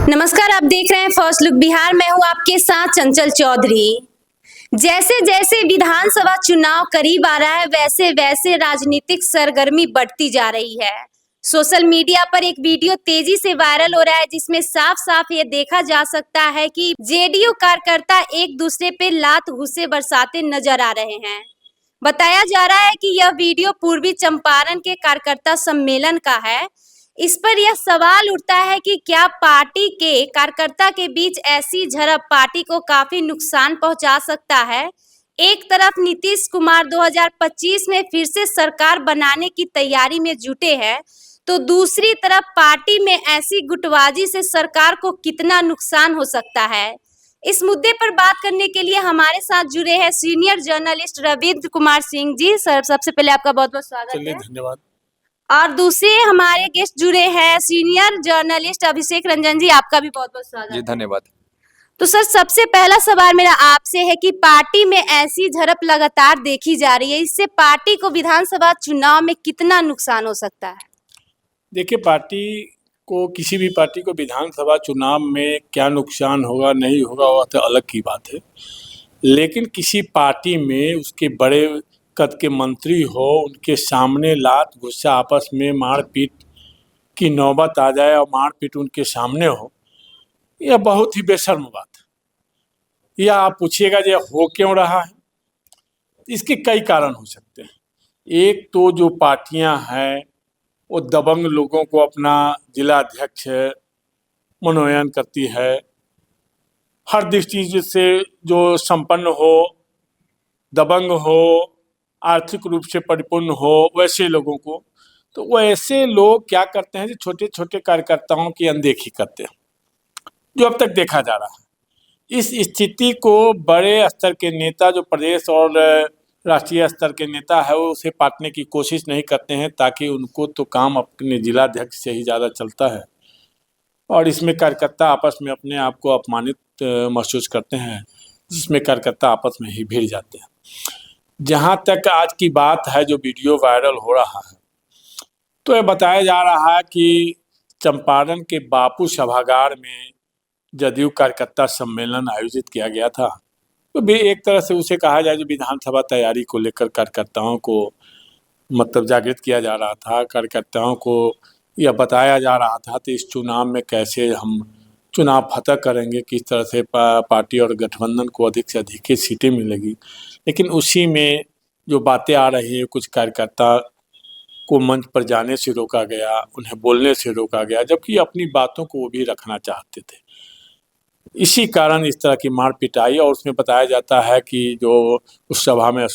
नमस्कार, आप देख रहे हैं फर्स्ट लुक बिहार। मैं हूं आपके साथ चंचल चौधरी। जैसे जैसे विधानसभा चुनाव करीब आ रहा है, वैसे वैसे राजनीतिक सरगर्मी बढ़ती जा रही है। सोशल मीडिया पर एक वीडियो तेजी से वायरल हो रहा है, जिसमें साफ साफ ये देखा जा सकता है कि जेडीयू कार्यकर्ता एक दूसरे पे लात घुसे बरसाते नजर आ रहे हैं। बताया जा रहा है कि यह वीडियो पूर्वी चंपारण के कार्यकर्ता सम्मेलन का है। इस पर यह सवाल उठता है कि क्या पार्टी के कार्यकर्ता के बीच ऐसी झड़प पार्टी को काफी नुकसान पहुंचा सकता है। एक तरफ नीतीश कुमार 2025 में फिर से सरकार बनाने की तैयारी में जुटे हैं, तो दूसरी तरफ पार्टी में ऐसी गुटबाजी से सरकार को कितना नुकसान हो सकता है। इस मुद्दे पर बात करने के लिए हमारे साथ जुड़े हैं senior journalist Ravindra Kumar Singh ji. Sir, सबसे पहले आपका बहुत बहुत स्वागत है। धन्यवाद। और दूसरे हमारे गेस्ट जुड़े हैं सीनियर जर्नलिस्ट अभिषेक रंजन जी, आपका भी बहुत बहुत स्वागत जी, है। धन्यवाद। तो सर, सबसे पहला सवाल मेरा आपसे है कि पार्टी में ऐसी झड़प लगातार देखी जा रही है, इससे पार्टी को विधानसभा चुनाव में कितना नुकसान हो सकता है। देखिए, किसी भी पार्टी को विधानसभा चुनाव में क्या नुकसान होगा नहीं होगा वह तो अलग की बात है, लेकिन किसी पार्टी में उसके बड़े कद के मंत्री हो, उनके सामने लात गुस्सा आपस में मारपीट की नौबत आ जाए और मारपीट उनके सामने हो, यह बहुत ही बेशर्म बात है। यह आप पूछिएगा ये हो क्यों रहा है। इसके कई कारण हो सकते हैं। एक तो जो पार्टियां हैं वो दबंग लोगों को अपना जिला अध्यक्ष मनोनयन करती है। हर दृष्टि से जो संपन्न हो, दबंग हो, आर्थिक रूप से परिपूर्ण हो, वैसे लोगों को, तो वैसे लोग क्या करते हैं, छोटे छोटे कार्यकर्ताओं की अनदेखी करते हैं, जो अब तक देखा जा रहा है। इस स्थिति को बड़े स्तर के नेता, जो प्रदेश और राष्ट्रीय स्तर के नेता है, वो उसे पाटने की कोशिश नहीं करते हैं, ताकि उनको तो काम अपने जिलाध्यक्ष से ही ज़्यादा चलता है और इसमें कार्यकर्ता आपस में अपने आप को अपमानित महसूस करते हैं, जिसमें कार्यकर्ता आपस में ही भिड़ जाते हैं। जहाँ तक आज की बात है, जो वीडियो वायरल हो रहा है, तो यह बताया जा रहा है कि चंपारण के बापू सभागार में जदयू कार्यकर्ता सम्मेलन आयोजित किया गया था। तो भी एक तरह से उसे कहा जाए जो विधानसभा तैयारी को लेकर कार्यकर्ताओं को मतलब जागृत किया जा रहा था। कार्यकर्ताओं को यह बताया जा रहा था कि इस चुनाव में कैसे हम चुनाव फतह करेंगे, किस तरह से पार्टी और गठबंधन को अधिक से अधिक सीटें मिलेगी। लेकिन उसी में जो बातें आ रही हैं, कुछ कार्यकर्ता को मंच पर जाने से रोका गया, उन्हें बोलने से रोका गया, जबकि अपनी बातों को वो भी रखना चाहते थे। इसी कारण इस तरह की मारपीट आई। और उसमें बताया जाता है कि जो उस सभा में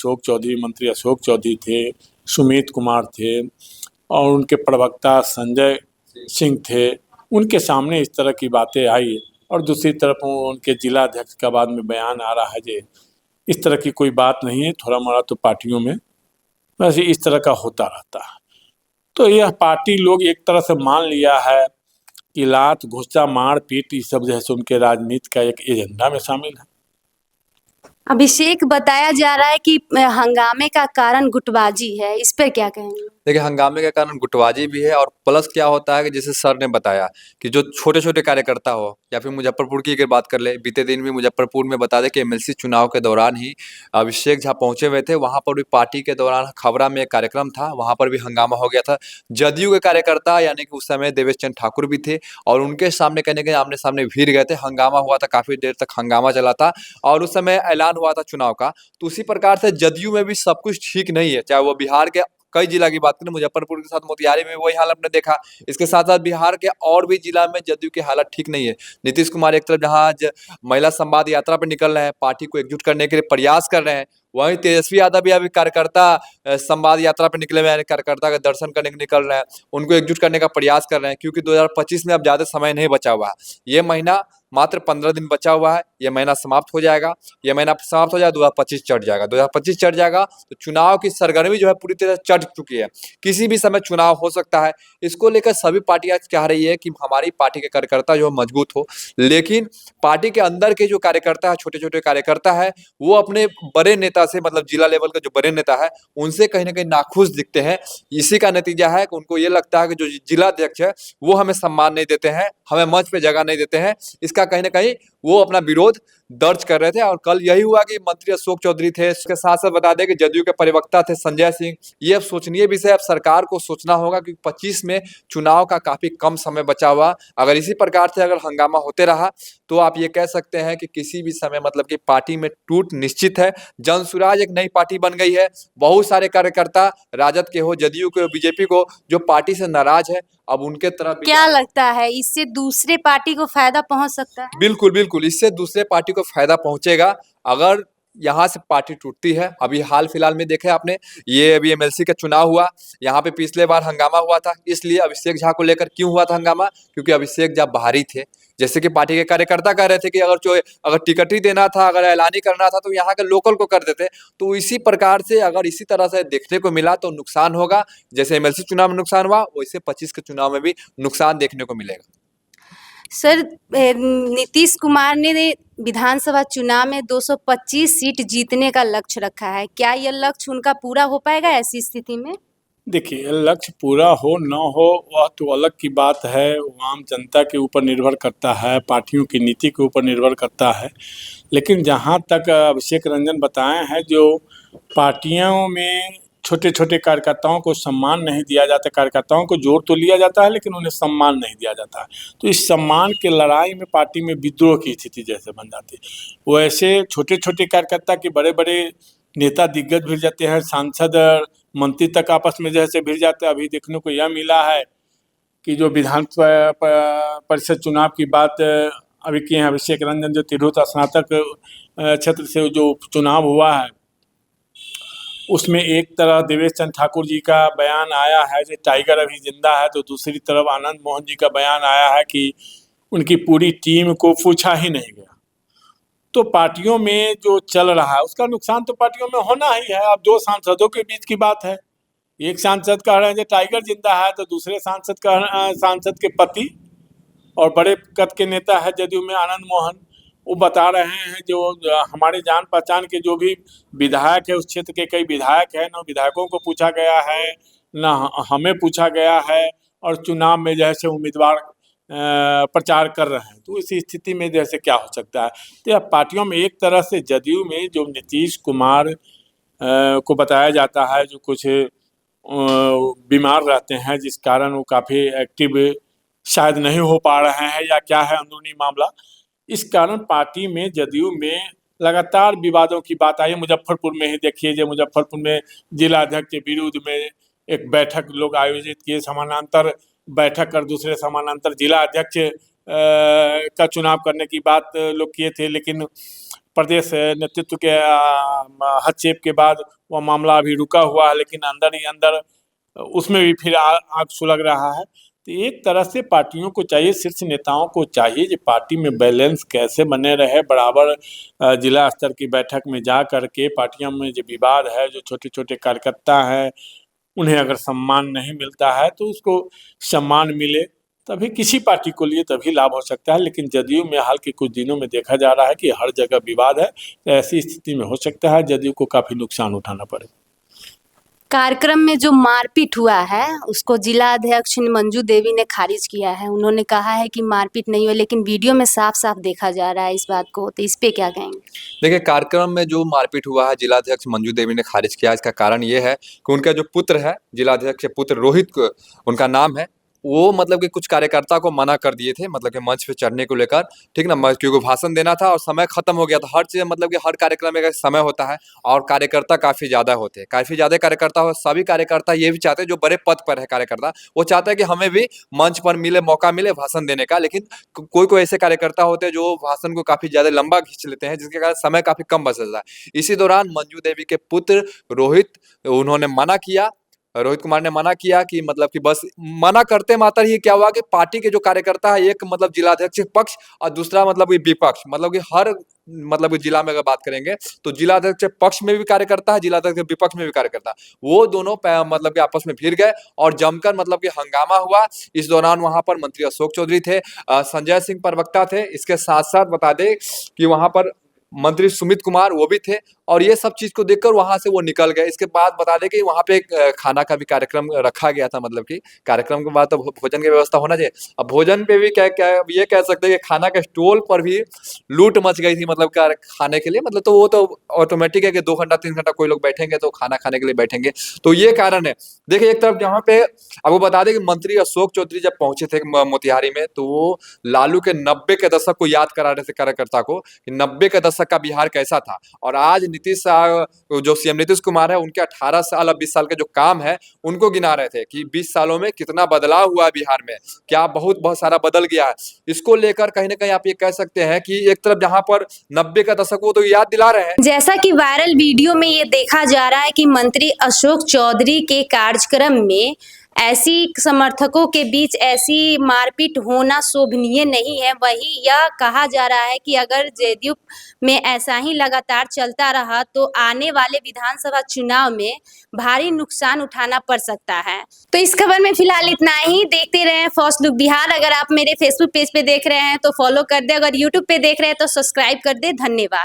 मंत्री अशोक चौधरी थे, सुमित कुमार थे और उनके प्रवक्ता संजय सिंह थे, उनके सामने इस तरह की बातें आई। और दूसरी तरफ उनके जिला अध्यक्ष का बाद में बयान आ रहा है कि इस तरह की कोई बात नहीं है, थोड़ा मोड़ा तो पार्टियों में वैसे इस तरह का होता रहता है। तो यह पार्टी लोग एक तरह से मान लिया है कि लात घुसा मारपीट ये सब जैसे उनके राजनीति का एक एजेंडा में शामिल है। अभिषेक, बताया जा रहा है कि हंगामे का कारण गुटबाजी है, इस पर क्या कहेंगे। देखिए, हंगामे के कारण गुटबाजी भी है और प्लस क्या होता है कि जैसे सर ने बताया कि जो छोटे छोटे कार्यकर्ता हो, या फिर मुजफ्फरपुर की अगर बात कर ले, बीते दिन भी मुजफ्फरपुर में बता दें कि एमएलसी चुनाव के दौरान ही अभिषेक झा पहुंचे हुए थे। वहां पर भी पार्टी के दौरान खबरा में एक कार्यक्रम था, वहां पर भी हंगामा हो गया था। जदयू के कार्यकर्ता यानी कि उस समय देवेश चंद्र ठाकुर भी थे और उनके सामने कहने के आमने सामने भीड़ गए थे। हंगामा हुआ था, काफी देर तक हंगामा चला था और उस समय ऐलान हुआ था चुनाव का। तो उसी प्रकार से जदयू में भी सब कुछ ठीक नहीं है, चाहे वो बिहार के कई जिला की बात करें, मुजफ्फरपुर के साथ मोतिहारी में वही हाल हमने देखा। इसके साथ साथ बिहार के और भी जिला में जदयू की हालत ठीक नहीं है। नीतीश कुमार एक तरफ जहां आज महिला संवाद यात्रा पर निकल रहे हैं, पार्टी को एकजुट करने के लिए प्रयास कर रहे हैं, वहीं तेजस्वी यादव भी अभी कार्यकर्ता संवाद यात्रा पर निकले हुए हैं, कार्यकर्ता का दर्शन करने निकल रहे हैं, उनको एकजुट करने का प्रयास कर रहे हैं, क्योंकि 2025 में अब ज्यादा समय नहीं बचा हुआ है। ये महीना मात्र 15 दिन बचा हुआ है, ये महीना समाप्त हो जाएगा। ये महीना समाप्त हो जाएगा, 2025 चढ़ जाएगा। 2025 चढ़ जाएगा तो चुनाव की सरगर्मी जो है पूरी तरह चढ़ चुकी है। किसी भी समय चुनाव हो सकता है। इसको लेकर सभी पार्टियां चाह रही है कि हमारी पार्टी के कार्यकर्ता जो मजबूत हो, लेकिन पार्टी के अंदर के जो कार्यकर्ता है, छोटे छोटे कार्यकर्ता है, वो अपने बड़े नेता से, मतलब जिला लेवल के जो बड़े नेता है, उनसे कहीं ना कहीं नाखुश दिखते हैं। इसी का नतीजा है कि उनको ये लगता है कि जो जिला अध्यक्ष है वो हमें सम्मान नहीं देते हैं, हमें मंच पे जगह नहीं देते हैं। इसका कहीं ना कहीं वो अपना विरोध दर्ज कर रहे थे। और कल यही हुआ कि मंत्री अशोक चौधरी थे, इसके साथ साथ बता दें कि जदयू के प्रवक्ता थे संजय सिंह। ये अब सोचनीय विषय, अब सरकार को सोचना होगा कि 25 में चुनाव का काफी कम समय बचा हुआ, अगर इसी प्रकार से अगर हंगामा होते रहा तो आप ये कह सकते हैं कि किसी भी समय मतलब कि पार्टी में टूट निश्चित है। जनसुराज एक नई पार्टी बन गई है, बहुत सारे कार्यकर्ता राजद के हो, जदयू के हो, बीजेपी को, जो पार्टी से नाराज है, अब उनके तरफ भी क्या लगता है इससे दूसरे पार्टी को फायदा पहुंच सकता है? बिल्कुल बिल्कुल, इससे दूसरे पार्टी को फायदा पहुंचेगा अगर यहाँ से पार्टी टूटती है। अभी हाल फिलहाल में देखे आपने, ये अभी एमएलसी का चुनाव हुआ, यहाँ पे पिछले बार हंगामा हुआ था। इसलिए अभिषेक झा को लेकर क्यों हुआ था हंगामा? क्योंकि अभिषेक झा बाहरी थे। जैसे कि पार्टी के कार्यकर्ता कह रहे थे कि अगर टिकट ही देना था, अगर ऐलानी करना था तो यहाँ के लोकल को कर देते। तो इसी प्रकार से अगर इसी तरह से देखने को मिला तो नुकसान होगा। जैसे एमएलसी चुनाव में नुकसान हुआ, वैसे 25 के चुनाव में भी नुकसान देखने को मिलेगा। सर, नीतीश कुमार ने विधानसभा चुनाव में 225 सीट जीतने का लक्ष्य रखा है। क्या यह लक्ष्य उनका पूरा हो पाएगा ऐसी स्थिति में? देखिए, लक्ष्य पूरा हो न हो वह तो अलग की बात है, वो आम जनता के ऊपर निर्भर करता है, पार्टियों की नीति के ऊपर निर्भर करता है। लेकिन जहाँ तक अभिषेक रंजन बताए हैं, जो पार्टियों में छोटे छोटे कार्यकर्ताओं को सम्मान नहीं दिया जाता, कार्यकर्ताओं को जोड़ तो लिया जाता है लेकिन उन्हें सम्मान नहीं दिया जाता है, तो इस सम्मान के लड़ाई में पार्टी में विद्रोह की स्थिति जैसे बन जाती है। वैसे छोटे छोटे कार्यकर्ता के बड़े बड़े नेता दिग्गज भिड़ जाते हैं, सांसद मंत्री तक आपस में जैसे भिड़ जाते हैं। अभी देखने को यह मिला है कि जो विधान परिषद चुनाव की बात अभी किए हैं अभिषेक रंजन, जो तिरहुत स्नातक क्षेत्र से जो चुनाव हुआ है, उसमें एक तरह देवेश चंद्र ठाकुर जी का बयान आया है कि टाइगर अभी जिंदा है, तो दूसरी तरफ आनंद मोहन जी का बयान आया है कि उनकी पूरी टीम को पूछा ही नहीं गया। तो पार्टियों में जो चल रहा है उसका नुकसान तो पार्टियों में होना ही है। अब दो सांसदों के बीच की बात है, एक सांसद कह रहे हैं कि टाइगर जिंदा है, तो दूसरे सांसद के पति और बड़े कद के नेता है जदयू में आनंद मोहन, वो बता रहे हैं जो हमारे जान पहचान के जो भी विधायक है, उस क्षेत्र के कई विधायक हैं, ना विधायकों को पूछा गया है ना हमें पूछा गया है, और चुनाव में जैसे उम्मीदवार प्रचार कर रहे हैं। तो इस स्थिति में जैसे क्या हो सकता है? तो यह पार्टियों में एक तरह से जदयू में जो नीतीश कुमार को बताया जाता है जो कुछ बीमार रहते हैं, जिस कारण वो काफ़ी एक्टिव शायद नहीं हो पा रहे हैं, या क्या है अंदरूनी मामला, इस कारण पार्टी में जदयू में लगातार विवादों की बात आई है। मुजफ्फरपुर में ही देखिए, जो मुजफ्फरपुर में जिला अध्यक्ष के विरुद्ध में एक बैठक लोग आयोजित किए, समानांतर बैठक कर दूसरे समानांतर जिला अध्यक्ष का चुनाव करने की बात लोग किए थे, लेकिन प्रदेश नेतृत्व के हस्तक्षेप के बाद वह मामला अभी रुका हुआ है। लेकिन अंदर ही अंदर उसमें भी फिर आग सुलग रहा है। तो एक तरह से पार्टियों को चाहिए, शीर्ष नेताओं को चाहिए कि पार्टी में बैलेंस कैसे बने रहे, बराबर जिला स्तर की बैठक में जा करके पार्टियों में जो विवाद है, जो छोटे छोटे कार्यकर्ता हैं, उन्हें अगर सम्मान नहीं मिलता है तो उसको सम्मान मिले, तभी किसी पार्टी को लिए तभी लाभ हो सकता है। लेकिन जदयू में हाल के कुछ दिनों में देखा जा रहा है कि हर जगह विवाद है, तो ऐसी स्थिति में हो सकता है जदयू को काफ़ी नुकसान उठाना पड़े। कार्यक्रम में जो मारपीट हुआ है उसको जिला अध्यक्ष मंजू देवी ने खारिज किया है। उन्होंने कहा है कि मारपीट नहीं हुई, लेकिन वीडियो में साफ साफ देखा जा रहा है इस बात को, तो इस पे क्या कहेंगे? देखिए, कार्यक्रम में जो मारपीट हुआ है जिलाध्यक्ष मंजू देवी ने खारिज किया। इसका कारण ये है कि उनका जो पुत्र है, जिलाध्यक्ष के पुत्र रोहित उनका नाम है, वो मतलब कि कुछ कार्यकर्ता को मना कर दिए थे, मतलब कि मंच पे चढ़ने को लेकर, ठीक ना, क्योंकि भाषण देना था और समय खत्म हो गया था। हर चीज मतलब कि हर कार्यक्रम में एक समय होता है और कार्यकर्ता काफी ज्यादा होते हैं, काफी ज्यादा कार्यकर्ता हो। सभी कार्यकर्ता ये भी चाहते हैं, जो बड़े पद पर है कार्यकर्ता, वो चाहते हैं कि हमें भी मंच पर मिले, मौका मिले भाषण देने का। लेकिन कोई कोई ऐसे कार्यकर्ता होते हैं जो भाषण को काफी ज्यादा लंबा खींच लेते हैं, जिसके कारण समय काफी कम बच जाता है। इसी दौरान मंजू देवी के पुत्र रोहित, उन्होंने मना किया, रोहित कुमार ने मना किया कि मतलब कि बस मना करते मात्र ही क्या हुआ कि पार्टी के जो कार्यकर्ता है, एक मतलब जिलाध्यक्ष पक्ष और दूसरा मतलब विपक्ष, मतलब कि हर मतलब जिला में अगर बात करेंगे तो जिलाध्यक्ष पक्ष में भी कार्यकर्ता है, जिलाध्यक्ष विपक्ष में भी कार्यकर्ता, वो दोनों मतलब कि आपस में भिड़ गए और जमकर मतलब कि हंगामा हुआ। इस दौरान वहां पर मंत्री अशोक चौधरी थे, संजय सिंह प्रवक्ता थे, इसके साथ साथ बता दें कि वहां पर मंत्री सुमित कुमार वो भी थे, और ये सब चीज को देखकर वहां से वो निकल गए। इसके बाद बता दें कि वहां पे एक खाना का भी कार्यक्रम रखा गया था, मतलब कि कार्यक्रम के बाद तो भोजन की व्यवस्था होना चाहिए। अब भोजन पे भी क्या क्या ये कह सकते हैं कि खाना के स्टॉल पर भी लूट मच गई थी, मतलब खाने के लिए, मतलब तो वो तो ऑटोमेटिक है कि 2 घंटा 3 घंटा कोई लोग बैठेंगे तो खाना खाने के लिए बैठेंगे। तो ये कारण है। देखिए एक तरफ जहाँ पे आपको बता दें कि मंत्री अशोक चौधरी जब पहुंचे थे मोतिहारी में, तो वो लालू के 90 के दशक को याद करा रहे थे कार्यकर्ता को कि 90 के दशक का बिहार कैसा था। और आज जो सीएम नीतीश कुमार है, उनके 18 साल अब 20 साल के जो काम है उनको गिना रहे थे कि 20 सालों में कितना बदलाव हुआ है बिहार में, क्या बहुत सारा बदल गया है। इसको लेकर कहीं ना कहीं आप ये कह सकते हैं कि एक तरफ जहां पर 90 का दशक वो तो याद दिला रहे हैं। जैसा कि वायरल वीडियो में ये देखा जा रहा है कि मंत्री अशोक चौधरी के कार्यक्रम में ऐसी समर्थकों के बीच ऐसी मारपीट होना शोभनीय नहीं है। वहीं यह कहा जा रहा है कि अगर जेडीयू में ऐसा ही लगातार चलता रहा तो आने वाले विधानसभा चुनाव में भारी नुकसान उठाना पड़ सकता है। तो इस खबर में फिलहाल इतना ही। देखते रहें फर्स्ट लुक बिहार। अगर आप मेरे फेसबुक पेज पे देख रहे हैं तो फॉलो कर दे, अगर यूट्यूब पे देख रहे हैं तो सब्सक्राइब कर दे। धन्यवाद।